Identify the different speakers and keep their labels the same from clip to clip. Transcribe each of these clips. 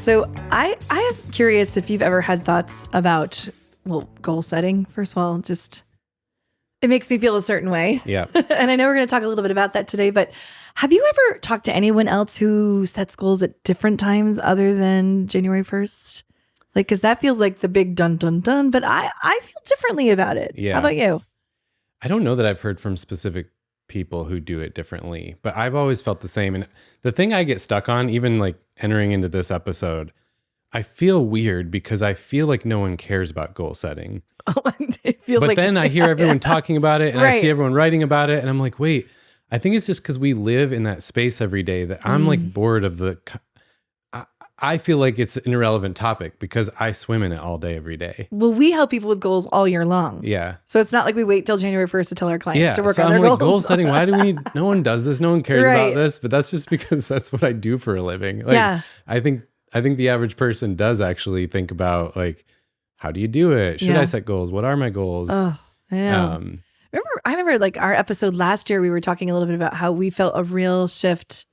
Speaker 1: So I am curious if you've ever had thoughts about, well, goal setting. First of all, just it makes me feel a certain way.
Speaker 2: Yeah.
Speaker 1: And I know we're going to talk a little bit about that today, but have you ever talked to anyone else who sets goals at different times other than January 1st? Like, because that feels like the big dun, dun, dun, but I feel differently about it.
Speaker 2: Yeah.
Speaker 1: How about you?
Speaker 2: I don't know that I've heard from specific people who do it differently, but I've always felt the same. And the thing I get stuck on, even like entering into this episode, I feel weird because I feel like no one cares about goal setting.
Speaker 1: It feels
Speaker 2: but
Speaker 1: like,
Speaker 2: then I hear everyone talking about it and I
Speaker 1: Right.
Speaker 2: see everyone writing about it and I'm like, wait, I think it's just because we live in that space every day that I'm like bored of I feel like it's an irrelevant topic because I swim in it all day, every day.
Speaker 1: well, we help people with goals all year long.
Speaker 2: Yeah.
Speaker 1: So it's not like we wait till January 1st to tell our clients
Speaker 2: Yeah.
Speaker 1: to work
Speaker 2: So
Speaker 1: on
Speaker 2: I'm
Speaker 1: their
Speaker 2: like,
Speaker 1: goals.
Speaker 2: goal setting, why do we need, no one does this. No one cares
Speaker 1: Right.
Speaker 2: about this, but that's just because that's what I do for a living. Like,
Speaker 1: Yeah.
Speaker 2: I think the average person does actually think about like, how do you do it? Should
Speaker 1: Yeah.
Speaker 2: I set goals? What are my goals?
Speaker 1: Oh, I know. I remember like our episode last year, we were talking a little bit about how we felt a real shift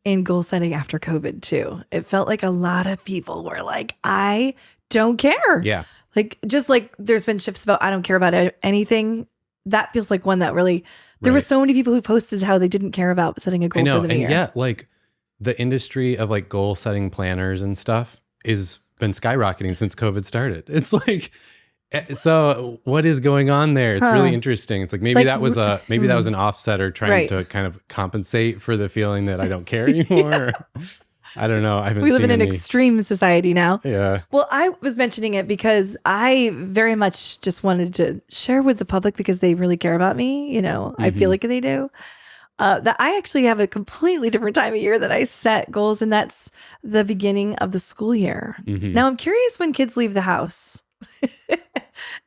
Speaker 1: in goal setting after COVID too. It felt like a lot of people were like, I don't care.
Speaker 2: Yeah.
Speaker 1: Like, just like there's been shifts about, I don't care about anything. That feels like one that really, there were
Speaker 2: Right.
Speaker 1: so many people who posted how they didn't care about setting a goal
Speaker 2: I know.
Speaker 1: for the new
Speaker 2: And
Speaker 1: year.
Speaker 2: yet, like the industry of like goal setting planners and stuff is been skyrocketing since COVID started. It's like, so what is going on there? It's really interesting. It's like maybe
Speaker 1: Like,
Speaker 2: that was an offsetter trying
Speaker 1: Right.
Speaker 2: to kind of compensate for the feeling that I don't care anymore. I don't know. I haven't
Speaker 1: We live in
Speaker 2: seen
Speaker 1: an
Speaker 2: any.
Speaker 1: extreme society now.
Speaker 2: Yeah.
Speaker 1: Well, I was mentioning it because I very much just wanted to share with the public because they really care about me. You know, I feel like they do. That I actually have a completely different time of year that I set goals, and that's the beginning of the school year. Now, I'm curious when kids leave the house,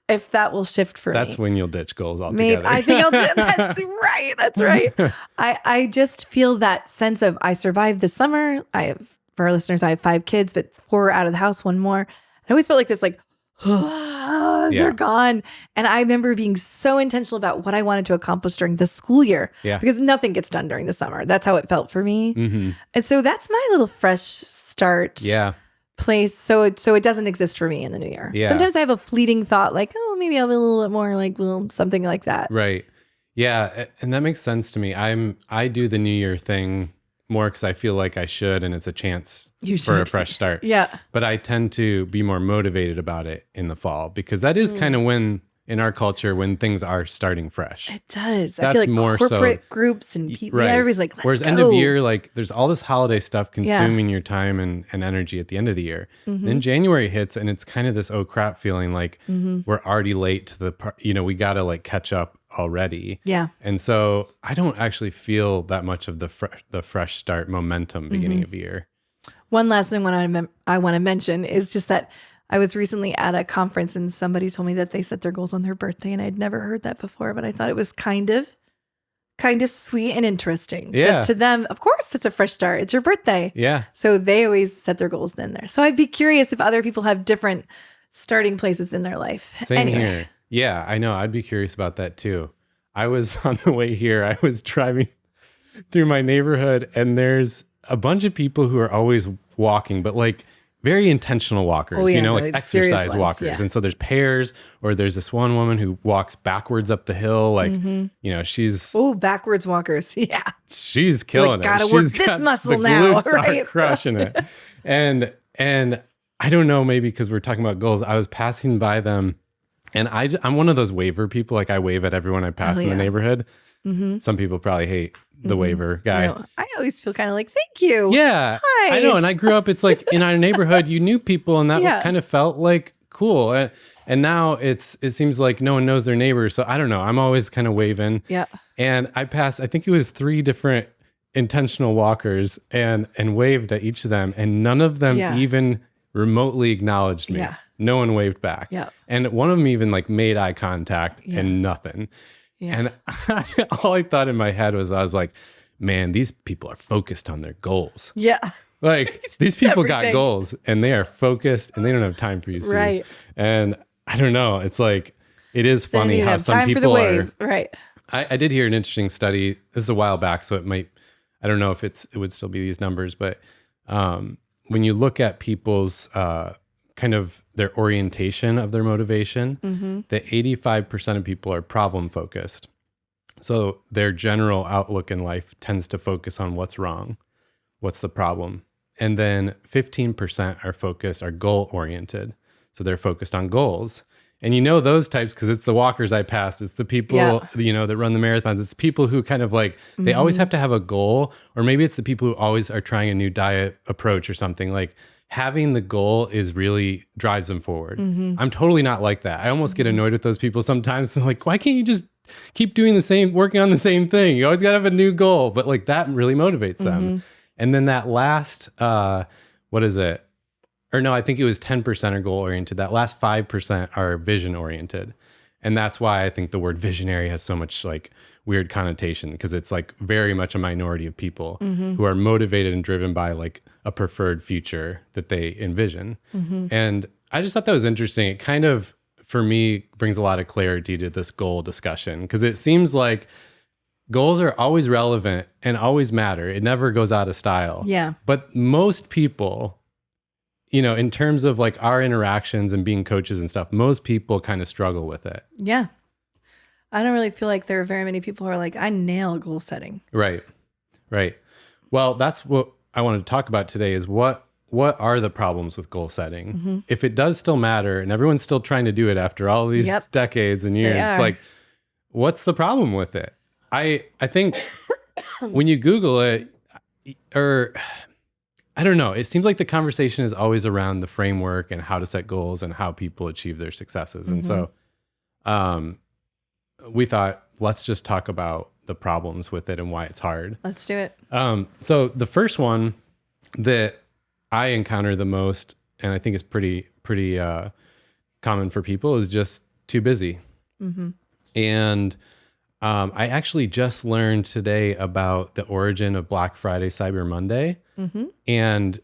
Speaker 1: if that will shift for me.
Speaker 2: That's when you'll ditch goals
Speaker 1: Maybe
Speaker 2: altogether.
Speaker 1: I think I'll do. That's right. That's right. I just feel that sense of I survived the summer. I have, for our listeners, I have 5 kids, but 4 out of the house, 1 more. I always felt like this, like they're gone. And I remember being so intentional about what I wanted to accomplish during the school year.
Speaker 2: Yeah.
Speaker 1: Because nothing gets done during the summer. That's how it felt for me. And so that's my little fresh start.
Speaker 2: Yeah.
Speaker 1: Place, so it doesn't exist for me in the new year.
Speaker 2: Yeah.
Speaker 1: Sometimes I have a fleeting thought, like, oh, maybe I'll be a little bit more like, well, something like that.
Speaker 2: Right. Yeah. And that makes sense to me. I do the New Year thing more because I feel like I should, and it's a chance
Speaker 1: You
Speaker 2: for a
Speaker 1: should.
Speaker 2: fresh start.
Speaker 1: Yeah.
Speaker 2: But I tend to be more motivated about it in the fall because that is kind of when, in our culture, when things are starting fresh.
Speaker 1: It does. I
Speaker 2: That's
Speaker 1: feel like
Speaker 2: more so-
Speaker 1: corporate groups and people,
Speaker 2: Right.
Speaker 1: everybody's like, let's
Speaker 2: Whereas
Speaker 1: go.
Speaker 2: end of year, like there's all this holiday stuff consuming your time and energy at the end of the year. Then January hits and it's kind of this oh crap feeling like we're already late to the part, we got to like catch up already.
Speaker 1: Yeah.
Speaker 2: And so I don't actually feel that much of the fresh start momentum beginning of the year.
Speaker 1: One last thing I want to mention is just that I was recently at a conference and somebody told me that they set their goals on their birthday, and I'd never heard that before, but I thought it was kind of sweet and interesting.
Speaker 2: Yeah.
Speaker 1: That to them, of course, it's a fresh start. It's your birthday.
Speaker 2: Yeah.
Speaker 1: So they always set their goals then there. So I'd be curious if other people have different starting places in their life.
Speaker 2: Same here. Yeah, I know. I'd be curious about that too. I was on the way here. I was driving through my neighborhood and there's a bunch of people who are always walking, but like very intentional walkers,
Speaker 1: Oh, yeah,
Speaker 2: like
Speaker 1: the serious
Speaker 2: exercise
Speaker 1: ones,
Speaker 2: walkers.
Speaker 1: yeah.
Speaker 2: And so there's pairs, or there's this one woman who walks backwards up the hill. Like, she's
Speaker 1: Oh, backwards walkers. Yeah.
Speaker 2: she's killing it.
Speaker 1: gotta
Speaker 2: She's
Speaker 1: work this
Speaker 2: got-
Speaker 1: muscle
Speaker 2: the
Speaker 1: now,
Speaker 2: glutes are
Speaker 1: right?
Speaker 2: crushing it. And I don't know, maybe because we're talking about goals, I was passing by them and I'm one of those waiver people. Like I wave at everyone I pass in the
Speaker 1: yeah.
Speaker 2: neighborhood. Some people probably hate the waiver guy.
Speaker 1: No, I always feel kind of like, thank you.
Speaker 2: Yeah,
Speaker 1: Hi.
Speaker 2: I know. And I grew up, it's like in our neighborhood, you knew people and that
Speaker 1: Yeah.
Speaker 2: kind of felt like cool. And now it seems like no one knows their neighbors. So I don't know. I'm always kind of waving.
Speaker 1: Yeah.
Speaker 2: And I passed, I think it was 3 different intentional walkers and waved at each of them. And none of them
Speaker 1: Yeah.
Speaker 2: even remotely acknowledged me.
Speaker 1: Yeah.
Speaker 2: No one waved back.
Speaker 1: Yeah.
Speaker 2: And one of them even like made eye contact and nothing.
Speaker 1: Yeah.
Speaker 2: And all I thought in my head was, I was like, man, these people are focused on their goals.
Speaker 1: Yeah.
Speaker 2: Like these people got
Speaker 1: everything.
Speaker 2: goals and they are focused and they don't have time for you. Steve.
Speaker 1: Right.
Speaker 2: And I don't know. It's like, it is
Speaker 1: Then
Speaker 2: funny
Speaker 1: you
Speaker 2: how
Speaker 1: have
Speaker 2: some
Speaker 1: time for the
Speaker 2: people are.
Speaker 1: wave. Right.
Speaker 2: I did hear an interesting study. This is a while back, so it might, I don't know if it would still be these numbers, but when you look at people's kind of their orientation of their motivation, that 85% of people are problem focused. So their general outlook in life tends to focus on what's wrong, what's the problem. And then 15% are goal oriented. So they're focused on goals. And you know those types because it's the walkers I passed. It's the people, that run the marathons. It's people who kind of like, they always have to have a goal. Or maybe it's the people who always are trying a new diet approach or something. Like having the goal is really drives them forward. I'm totally not like that. I almost get annoyed with those people sometimes. So like, why can't you just keep doing working on the same thing? You always got to have a new goal. But like that really motivates them. And then that last, what is it? Or no, I think it was 10% are goal oriented. That last 5% are vision oriented. And that's why I think the word visionary has so much like weird connotation, because it's like very much a minority of people who are motivated and driven by like a preferred future that they envision. And I just thought that was interesting. It kind of, for me, brings a lot of clarity to this goal discussion, because it seems like goals are always relevant and always matter. It never goes out of style.
Speaker 1: Yeah.
Speaker 2: But most people, in terms of like our interactions and being coaches and stuff, most people kind of struggle with it.
Speaker 1: Yeah. I don't really feel like there are very many people who are like, I nail goal setting.
Speaker 2: Right. Well, that's what I wanted to talk about today is what are the problems with goal setting? If it does still matter and everyone's still trying to do it after all these decades and years, it's like, what's the problem with it? I think when you Google it, or I don't know, it seems like the conversation is always around the framework and how to set goals and how people achieve their successes. And so we thought, let's just talk about the problems with it and why it's hard.
Speaker 1: Let's do it.
Speaker 2: So the first one that I encounter the most, and I think is pretty common for people, is just too busy. And I actually just learned today about the origin of Black Friday, Cyber Monday, and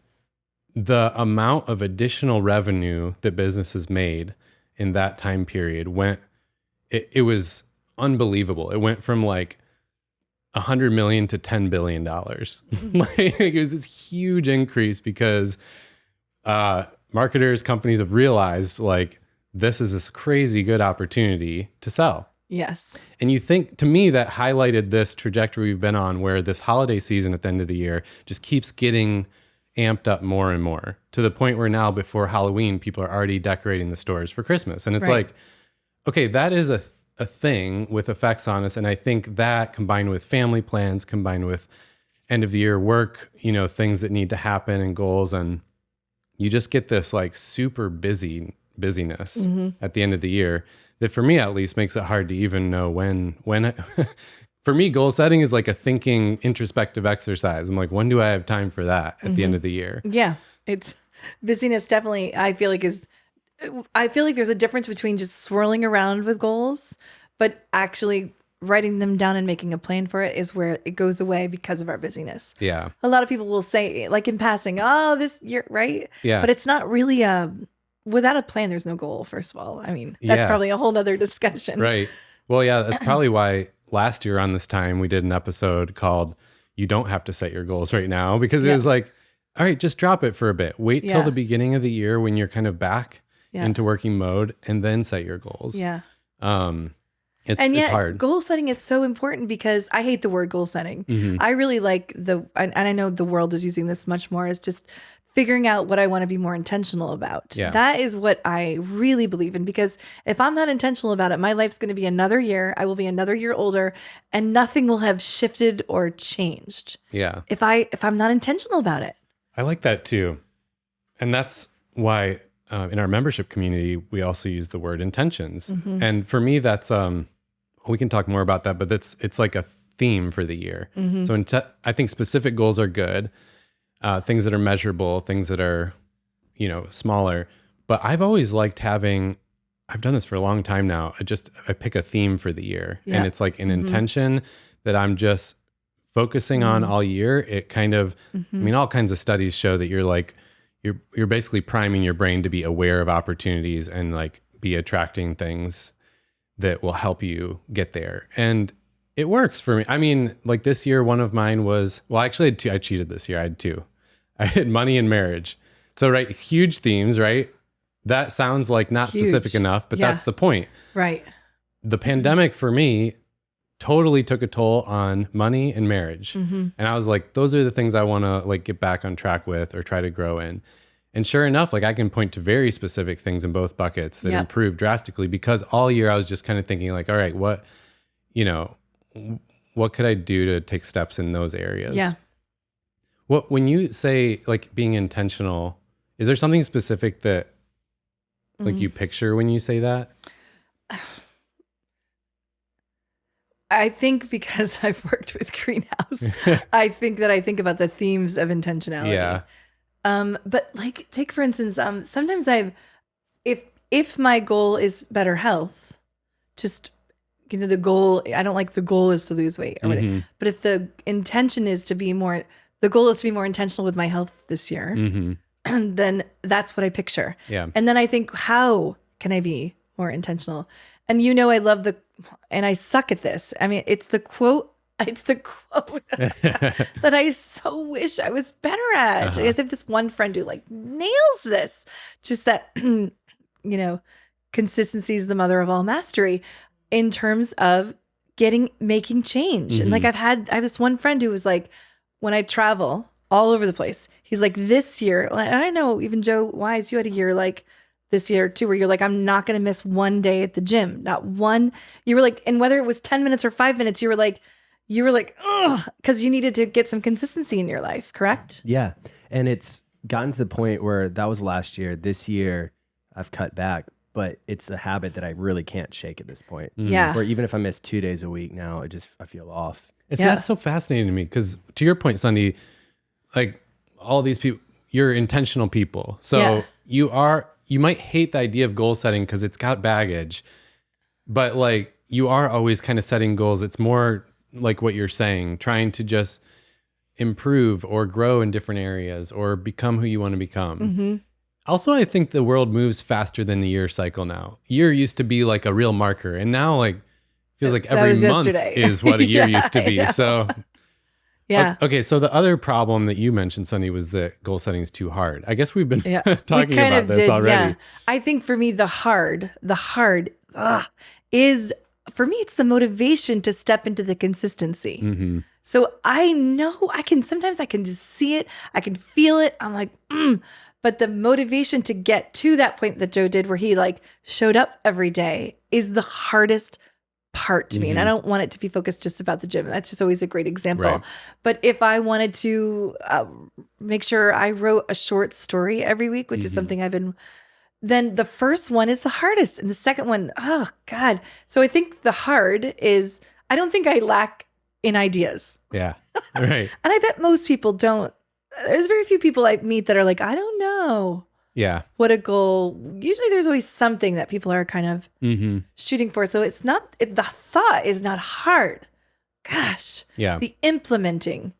Speaker 2: the amount of additional revenue that businesses made in that time period it was unbelievable. It went from like $100 million to $10 billion. Like it was this huge increase because marketers, companies have realized like this is this crazy good opportunity to sell.
Speaker 1: Yes.
Speaker 2: And you think, to me, that highlighted this trajectory we've been on where this holiday season at the end of the year just keeps getting amped up more and more to the point where now before Halloween, people are already decorating the stores for Christmas. And it's like, okay, that is a thing with effects on us. And I think that combined with family plans, combined with end of the year work, things that need to happen and goals, and you just get this like super busyness at the end of the year that for me at least makes it hard to even know when for me, goal setting is like a thinking introspective exercise. I'm like, when do I have time for that at the end of the year?
Speaker 1: Yeah. It's busyness definitely, I feel like there's a difference between just swirling around with goals, but actually writing them down and making a plan for it is where it goes away because of our busyness.
Speaker 2: Yeah.
Speaker 1: A lot of people will say like in passing, oh, this year, right?
Speaker 2: Yeah.
Speaker 1: But it's not really without a plan, there's no goal, first of all. I mean, that's probably a whole nother discussion.
Speaker 2: Right. Well, yeah, that's probably why last year on this time we did an episode called You Don't Have to Set Your Goals Right Now, because it was like, all right, just drop it for a bit. Wait till the beginning of the year when you're kind of back into working mode and then set your goals.
Speaker 1: Yeah.
Speaker 2: It's hard.
Speaker 1: Goal setting is so important because I hate the word goal setting. I really like and I know the world is using this much more as just figuring out what I want to be more intentional about.
Speaker 2: Yeah.
Speaker 1: That is what I really believe in, because if I'm not intentional about it, my life's going to be another year. I will be another year older and nothing will have shifted or changed.
Speaker 2: Yeah.
Speaker 1: If I'm not intentional about it.
Speaker 2: I like that too. And that's why in our membership community, we also use the word intentions. And for me, that's, we can talk more about that, but it's like a theme for the year. So I think specific goals are good. Things that are measurable, things that are, smaller. But I've always liked I've done this for a long time now. I pick a theme for the year and it's like an intention that I'm just focusing on all year. It kind of, all kinds of studies show that you're basically priming your brain to be aware of opportunities and like be attracting things that will help you get there. And it works for me. I mean, like this year, one of mine was, well, actually I had two. I cheated this year. I had two. I hit money and marriage. So, right, huge themes, right? That sounds like not
Speaker 1: Huge.
Speaker 2: specific enough, but
Speaker 1: Yeah.
Speaker 2: that's the point.
Speaker 1: Right.
Speaker 2: The pandemic for me totally took a toll on money and marriage. And I was like, those are the things I want to like get back on track with or try to grow in. And sure enough, like I can point to very specific things in both buckets that improved drastically, because all year I was just kind of thinking like, all right, what could I do to take steps in those areas?
Speaker 1: Yeah.
Speaker 2: When you say like being intentional, is there something specific that like you picture when you say that?
Speaker 1: I think because I've worked with Greenhouse, I think about the themes of intentionality.
Speaker 2: Yeah.
Speaker 1: But like, take for instance, sometimes if my goal is better health, just the goal, I don't like the goal is to lose weight or whatever. But if the intention is to be more, the goal is to be more intentional with my health this year, then that's what I picture.
Speaker 2: Yeah.
Speaker 1: And then I think, how can I be more intentional? And I love and I suck at this. I mean, it's the quote that I so wish I was better at. I guess I have this one friend who like nails this, just that, consistency is the mother of all mastery in terms of making change. And like I have this one friend who was like, when I travel all over the place, he's like, this year, and I know even Joe Wise, you had a year like this year too, where you're like, I'm not going to miss one day at the gym, not one. You were like, and whether it was 10 minutes or 5 minutes, you were like, ugh, because you needed to get some consistency in your life, correct?
Speaker 3: Yeah. And it's gotten to the point where that was last year. This year, I've cut back, but it's a habit that I really can't shake at this point.
Speaker 1: Yeah.
Speaker 3: Where even if I miss 2 days a week now, I feel off.
Speaker 2: That's so fascinating to me, because to your point, Sunday, like all these people, you're intentional people. So you might hate the idea of goal setting because it's got baggage, but like you are always kind of setting goals. It's more like what you're saying, trying to just improve or grow in different areas or become who you want to become. Also, I think the world moves faster than the year cycle now. Year used to be like a real marker, and now like feels like every month is what a year used to be. So
Speaker 1: yeah.
Speaker 2: Okay, so the other problem that you mentioned, Sunny, was that goal setting is too hard. I guess we've been talking about this already.
Speaker 1: Yeah. I think for me, the hard is, for me, it's the motivation to step into the consistency. So I know sometimes I can just see it. I can feel it. I'm like, but the motivation to get to that point that Joe did, where he like showed up every day, is the hardest part to me. And I don't want it to be focused just about the gym. That's just always a great example.
Speaker 2: Right.
Speaker 1: But if I wanted to make sure I wrote a short story every week, which is something then the first one is the hardest. And the second one, oh God. So I think the hard is, I don't think I lack in ideas.
Speaker 2: Yeah. Right.
Speaker 1: And I bet most people don't. There's very few people I meet that are like, I don't know.
Speaker 2: Yeah.
Speaker 1: What a goal. Usually there's always something that people are kind of shooting for. So it's not, the thought is not hard. Gosh.
Speaker 2: Yeah.
Speaker 1: The implementing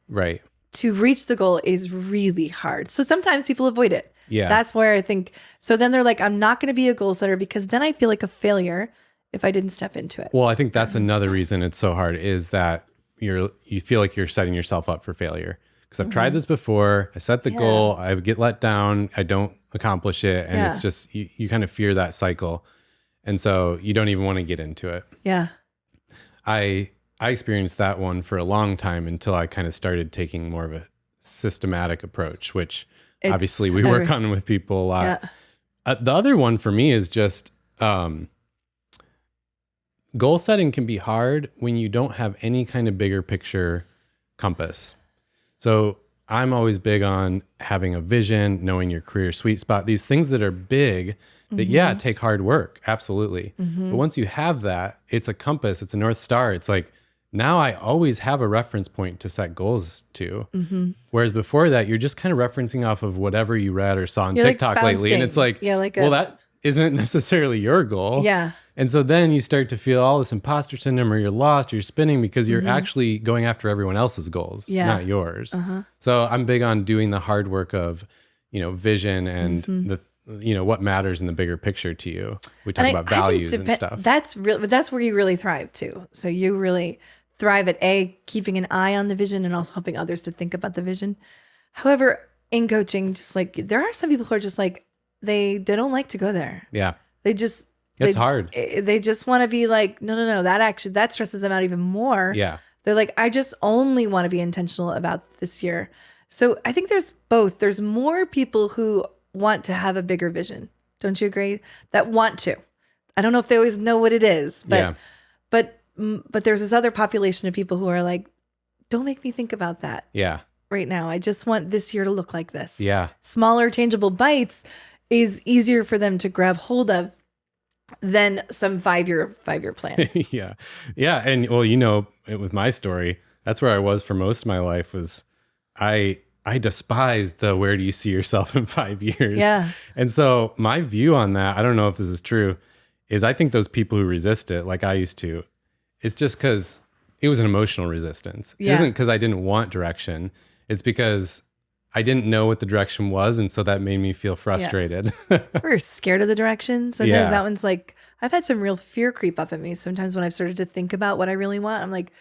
Speaker 1: to reach the goal is really hard. So sometimes people avoid it.
Speaker 2: Yeah.
Speaker 1: That's where I think, so then they're like, I'm not going to be a goal setter because then I feel like a failure if I didn't step into it.
Speaker 2: Well, I think that's another reason it's so hard, is that you feel like you're setting yourself up for failure. Because I've tried this before. I set the goal. I get let down. I don't accomplish it. And it's just, you kind of fear that cycle. And so you don't even want to get into it.
Speaker 1: Yeah.
Speaker 2: I experienced that one for a long time until I kind of started taking more of a systematic approach, which obviously we work on with people a lot. Yeah. The other one for me is just goal setting can be hard when you don't have any kind of bigger picture compass. So I'm always big on having a vision, knowing your career sweet spot, these things that are big that, take hard work. Absolutely. But once you have that, it's a compass, it's a North Star. It's like, now I always have a reference point to set goals to. Whereas before that, you're just kind of referencing off of whatever you read or saw on TikTok
Speaker 1: like
Speaker 2: lately. And it's like, well, that isn't necessarily your goal.
Speaker 1: Yeah.
Speaker 2: And so then you start to feel all this imposter syndrome, or you're lost, or you're spinning because you're actually going after everyone else's goals, not yours. So I'm big on doing the hard work of, vision and the, what matters in the bigger picture to you. We talk about values and stuff.
Speaker 1: That's where you really thrive too. So you really thrive at keeping an eye on the vision and also helping others to think about the vision. However, in coaching, just like there are some people who are just like, they don't like to go there.
Speaker 2: Yeah.
Speaker 1: It's
Speaker 2: hard.
Speaker 1: They just want to be like, no, that stresses them out even more.
Speaker 2: Yeah.
Speaker 1: They're like, I just only want to be intentional about this year. So I think there's both. There's more people who want to have a bigger vision. Don't you agree? That want to. I don't know if they always know what it is, but there's this other population of people who are like, don't make me think about that.
Speaker 2: Yeah.
Speaker 1: Right now. I just want this year to look like this.
Speaker 2: Yeah.
Speaker 1: Smaller, tangible bites is easier for them to grab hold of than some five-year plan.
Speaker 2: Yeah. Yeah. And well, with my story, that's where I was for most of my life was I despised the where do you see yourself in 5 years?
Speaker 1: Yeah.
Speaker 2: And so my view on that, I don't know if this is true, is I think those people who resist it, like I used to, it's just because it was an emotional resistance. It isn't because I didn't want direction. It's because I didn't know what the direction was. And so that made me feel frustrated.
Speaker 1: We're scared of the direction. Sometimes that one's like, I've had some real fear creep up in me. Sometimes when I've started to think about what I really want, I'm like,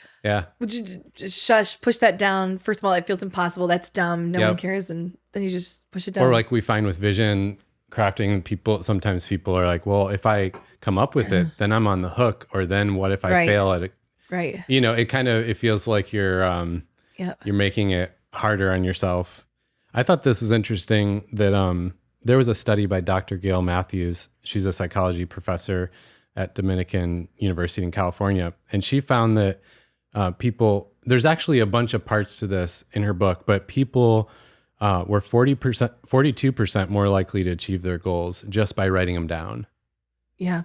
Speaker 1: would you just shush, push that down? First of all, it feels impossible. That's dumb. No one cares. And then you just push it down.
Speaker 2: Or like we find with vision crafting, sometimes people are like, well, if I come up with it, then I'm on the hook. Or then what if I fail at it?
Speaker 1: Right.
Speaker 2: It feels like you're making it harder on yourself. I thought this was interesting that there was a study by Dr. Gail Matthews. She's a psychology professor at Dominican University in California. And she found that there's actually a bunch of parts to this in her book, but people were 42% more likely to achieve their goals just by writing them down.
Speaker 1: Yeah.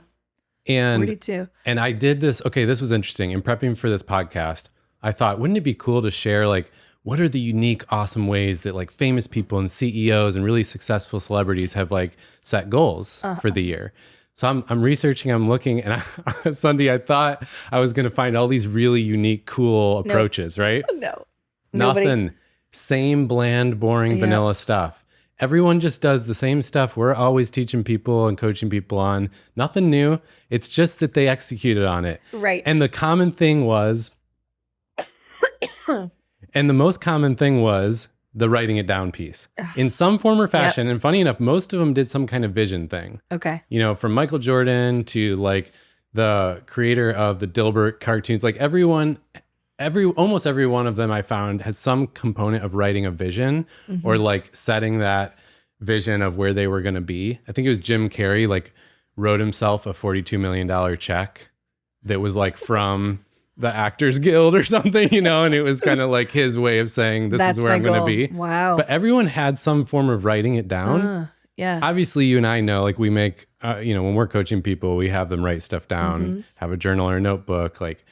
Speaker 2: And
Speaker 1: 42.
Speaker 2: And I did this. Okay, this was interesting. In prepping for this podcast, I thought, wouldn't it be cool to share like what are the unique, awesome ways that like famous people and CEOs and really successful celebrities have like set goals for the year? So I'm researching, I'm looking, and Sunday I thought I was going to find all these really unique, cool approaches, right?
Speaker 1: No.
Speaker 2: Nothing. Same bland, boring, vanilla stuff. Everyone just does the same stuff we're always teaching people and coaching people on. Nothing new. It's just that they executed on it.
Speaker 1: Right.
Speaker 2: And the common thing was, and the most common thing was the writing it down piece in some form or fashion. And funny enough, most of them did some kind of vision thing.
Speaker 1: Okay.
Speaker 2: From Michael Jordan to like the creator of the Dilbert cartoons, like almost every one of them I found had some component of writing a vision or like setting that vision of where they were going to be. I think it was Jim Carrey, like wrote himself a $42 million check that was like from the Actors Guild or something, and it was kind of like his way of saying, this is where I'm going to be.
Speaker 1: Wow.
Speaker 2: But everyone had some form of writing it down.
Speaker 1: Yeah.
Speaker 2: Obviously, you and I know, like we make, when we're coaching people, we have them write stuff down, have a journal or a notebook, like,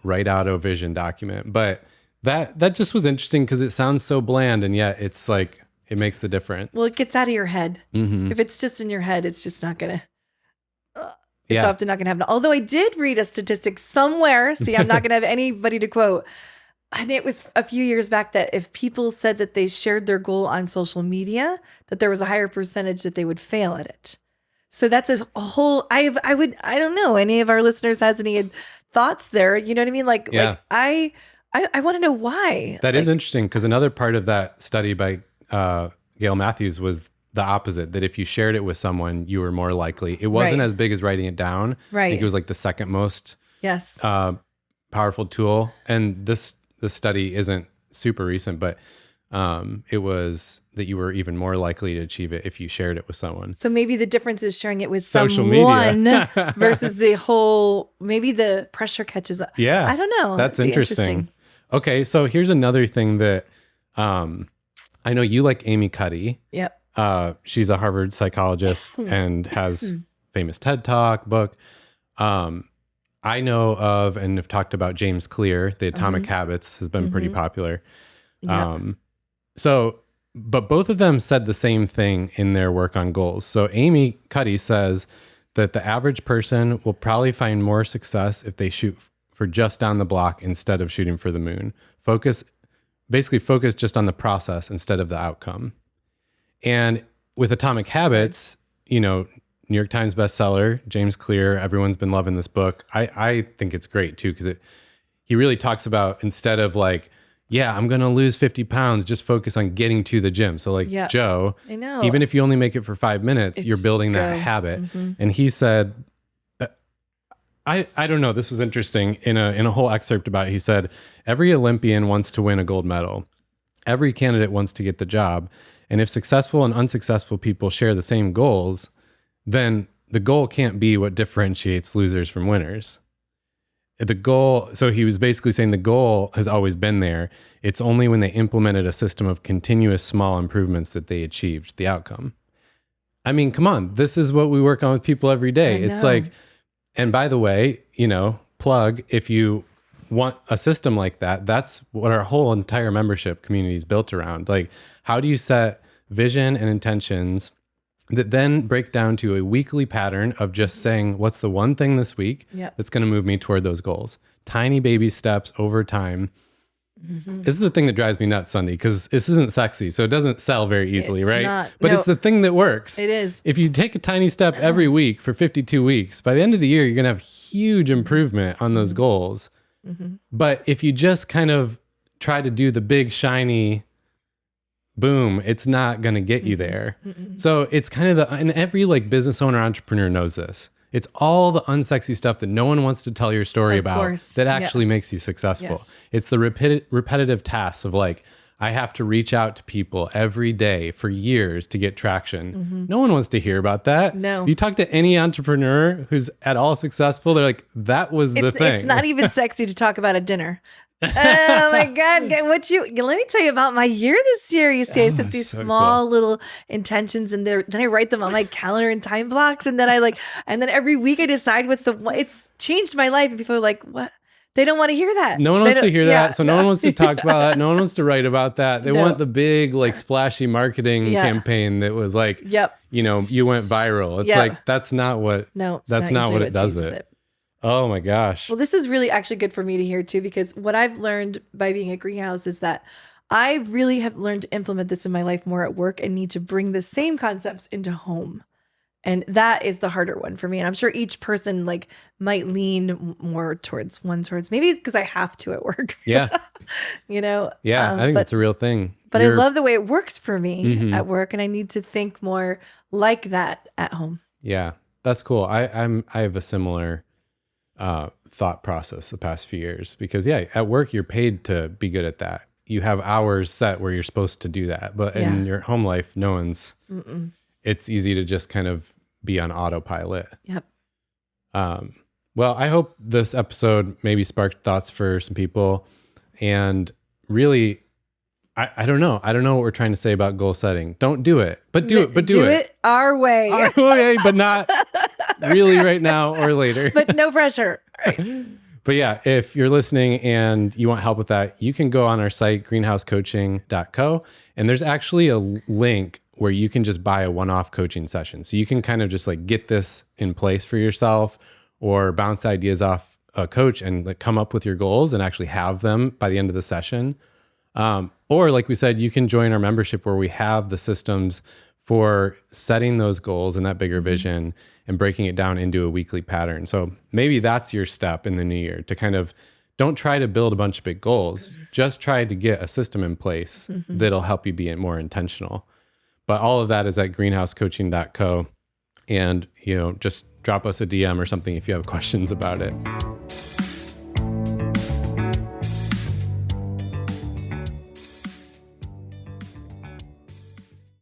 Speaker 2: write out a vision document. But that just was interesting because it sounds so bland, and yet it's like, it makes the difference.
Speaker 1: Well, it gets out of your head. If it's just in your head, it's just not going to. It's often not going to happen. Although I did read a statistic somewhere. See, I'm not going to have anybody to quote. And it was a few years back that if people said that they shared their goal on social media, that there was a higher percentage that they would fail at it. So that's a whole, I don't know, any of our listeners has any thoughts there? You know what I mean? Like I want to know why.
Speaker 2: That is interesting because another part of that study by Gail Matthews was the opposite, that if you shared it with someone, you were more likely. It wasn't as big as writing it down.
Speaker 1: Right.
Speaker 2: I think it was like the second most powerful tool. And this study isn't super recent, but it was that you were even more likely to achieve it if you shared it with someone.
Speaker 1: So maybe the difference is sharing it with
Speaker 2: social
Speaker 1: someone
Speaker 2: media
Speaker 1: versus the whole, maybe the pressure catches up.
Speaker 2: Yeah.
Speaker 1: I don't know.
Speaker 2: That's interesting. Okay. So here's another thing that I know you like Amy Cuddy.
Speaker 1: Yep.
Speaker 2: She's a Harvard psychologist and has famous TED Talk book. I know of and have talked about James Clear, The Atomic Habits has been pretty popular. But both of them said the same thing in their work on goals. So Amy Cuddy says that the average person will probably find more success if they shoot for just down the block instead of shooting for the moon. Focus just on the process instead of the outcome. And with Atomic Habits, New York Times bestseller, James Clear, everyone's been loving this book. I think it's great too, because he really talks about, instead of like, yeah, I'm going to lose 50 pounds, just focus on getting to the gym. So like Joe,
Speaker 1: I know.
Speaker 2: even if you only make it for 5 minutes, you're building that habit. And he said, I don't know, this was interesting in a whole excerpt about it. He said, every Olympian wants to win a gold medal. Every candidate wants to get the job. And if successful and unsuccessful people share the same goals, then the goal can't be what differentiates losers from winners. The goal, so he was basically saying the goal has always been there. It's only when they implemented a system of continuous small improvements that they achieved the outcome. I mean, come on, this is what we work on with people every day. It's like, and by the way, plug, if you want a system like that, that's what our whole entire membership community is built around. Like, how do you set vision and intentions that then break down to a weekly pattern of just saying, what's the one thing this week that's going to move me toward those goals? Tiny baby steps over time. This is the thing that drives me nuts, Sunday, because this isn't sexy, so it doesn't sell very easily, right?
Speaker 1: Not.
Speaker 2: But it's the thing that works.
Speaker 1: It is.
Speaker 2: If you take a tiny step every week for 52 weeks, by the end of the year, you're going to have huge improvement on those goals. But if you just kind of try to do the big, shiny boom, it's not going to get you there. So it's kind of and every like business owner, entrepreneur knows this. It's all the unsexy stuff that no one wants to tell your story about that actually makes you successful. It's the repetitive tasks of like, I have to reach out to people every day for years to get traction. No one wants to hear about that.
Speaker 1: No.
Speaker 2: You talk to any entrepreneur who's at all successful, they're like, that was the thing.
Speaker 1: It's not even sexy to talk about a dinner. Oh my God. Let me tell you about my year this year. You see, I set these small little intentions and then I write them on my calendar in time blocks. And then and then every week I decide it's changed my life. And people are like, what? They don't want to hear that.
Speaker 2: No one wants to hear that. So no one wants to talk about that. No one wants to write about that. They want the big, like splashy marketing campaign that was like, you went viral. It's like, that's not what, that's not what it does it. Oh my gosh.
Speaker 1: Well, this is really actually good for me to hear too, because what I've learned by being at Greenhouse is that I really have learned to implement this in my life more at work and need to bring the same concepts into home. And that is the harder one for me. And I'm sure each person like might lean more towards maybe because I have to at work.
Speaker 2: Yeah.
Speaker 1: Yeah,
Speaker 2: I think that's a real thing.
Speaker 1: But I love the way it works for me at work, and I need to think more like that at home.
Speaker 2: Yeah, that's cool. I have a similar thought process the past few years because at work you're paid to be good at that. You have hours set where you're supposed to do that, but in your home life, no one's. It's easy to just kind of be on autopilot.
Speaker 1: Yep.
Speaker 2: Well, I hope this episode maybe sparked thoughts for some people, and really, I don't know. I don't know what we're trying to say about goal setting. Don't do it, but do it.
Speaker 1: Do it our way.
Speaker 2: Our way, but not really right now or later.
Speaker 1: But no pressure.
Speaker 2: But yeah, if you're listening and you want help with that, you can go on our site, greenhousecoaching.co, and there's actually a link where you can just buy a one-off coaching session. So you can kind of just like get this in place for yourself or bounce ideas off a coach and like come up with your goals and actually have them by the end of the session. Or like we said, you can join our membership where we have the systems for setting those goals and that bigger vision and breaking it down into a weekly pattern. So maybe that's your step in the new year to kind of don't try to build a bunch of big goals. Just try to get a system in place that'll help you be more intentional. But all of that is at greenhousecoaching.co. And, just drop us a DM or something if you have questions about it.